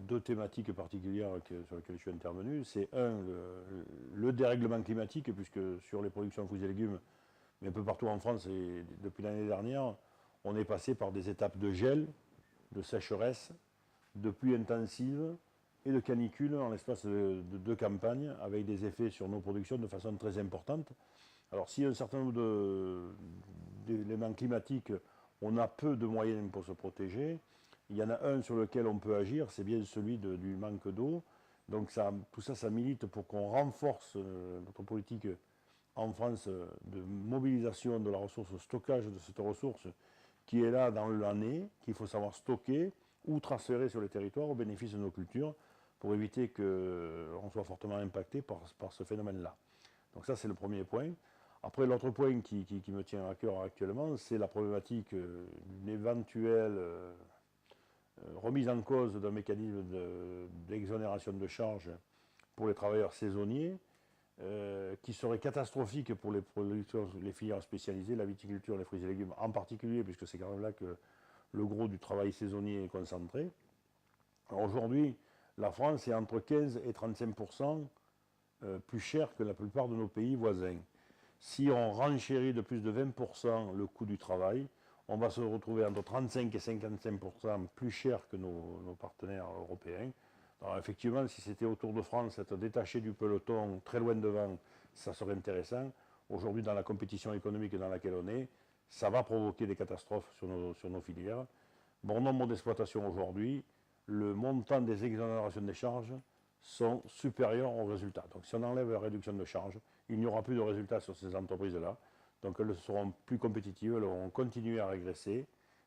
deux thématiques particulières sur lesquelles je suis intervenu. C'est le dérèglement climatique, puisque sur les productions de fruits et légumes, mais un peu partout en France, et depuis l'année dernière, on est passé par des étapes de gel, de sécheresse, de pluies intensives et de canicules en l'espace de deux campagnes, avec des effets sur nos productions de façon très importante. Alors, s'il y a un certain nombre d'éléments climatiques, on a peu de moyens pour se protéger. Il y en a un sur lequel on peut agir, c'est bien celui du manque d'eau. Donc tout ça, ça milite pour qu'on renforce notre politique en France de mobilisation de la ressource, stockage de cette ressource qui est là dans l'année, qu'il faut savoir stocker ou transférer sur les territoires au bénéfice de nos cultures pour éviter qu'on soit fortement impacté par ce phénomène-là. Donc ça, c'est le premier point. Après, l'autre point qui me tient à cœur actuellement, c'est la problématique d'une éventuelle remise en cause d'un mécanisme d'exonération de charges pour les travailleurs saisonniers, qui serait catastrophique pour les filières spécialisées, la viticulture, les fruits et légumes en particulier, puisque c'est quand même là que le gros du travail saisonnier est concentré. Aujourd'hui, la France est entre 15 et 35% plus cher que la plupart de nos pays voisins. Si on renchérit de plus de 20% le coût du travail, on va se retrouver entre 35 et 55% plus cher que nos partenaires européens. Alors effectivement, si c'était autour de France, être détaché du peloton, très loin devant, ça serait intéressant. Aujourd'hui, dans la compétition économique dans laquelle on est, ça va provoquer des catastrophes sur nos filières. Bon nombre d'exploitations aujourd'hui, le montant des exonérations des charges sont supérieurs aux résultats. Donc si on enlève la réduction de charges, il n'y aura plus de résultats sur ces entreprises-là. Donc elles seront plus compétitives, elles auront continué à régresser.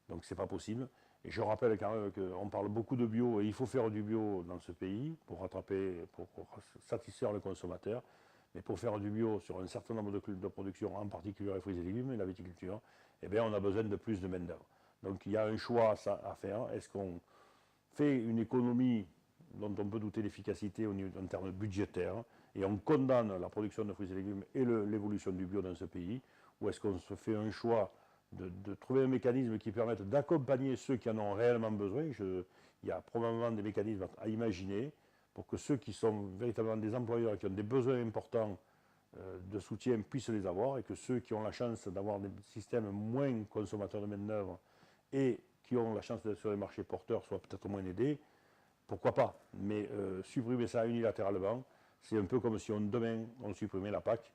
Donc c'est pas possible. Et je rappelle quand même qu'on parle beaucoup de bio et il faut faire du bio dans ce pays pour rattraper, pour satisfaire le consommateur. Mais pour faire du bio sur un certain nombre de productions, en particulier les fruits et légumes et la viticulture, eh bien on a besoin de plus de main-d'œuvre. Donc il y a un choix à faire. Est-ce qu'on fait une économie dont on peut douter l'efficacité en termes budgétaires, et on condamne la production de fruits et légumes et l'évolution du bio dans ce pays, ou est-ce qu'on se fait un choix de trouver un mécanisme qui permette d'accompagner ceux qui en ont réellement besoin. Il y a probablement des mécanismes à imaginer pour que ceux qui sont véritablement des employeurs et qui ont des besoins importants de soutien puissent les avoir, et que ceux qui ont la chance d'avoir des systèmes moins consommateurs de main-d'œuvre et qui ont la chance d'être sur les marchés porteurs soient peut-être moins aidés. Pourquoi pas? Mais supprimer ça unilatéralement, c'est un peu comme si demain on supprimait la PAC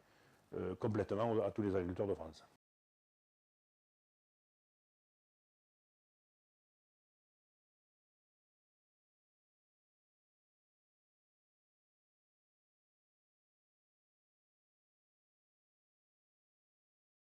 complètement à tous les agriculteurs de France.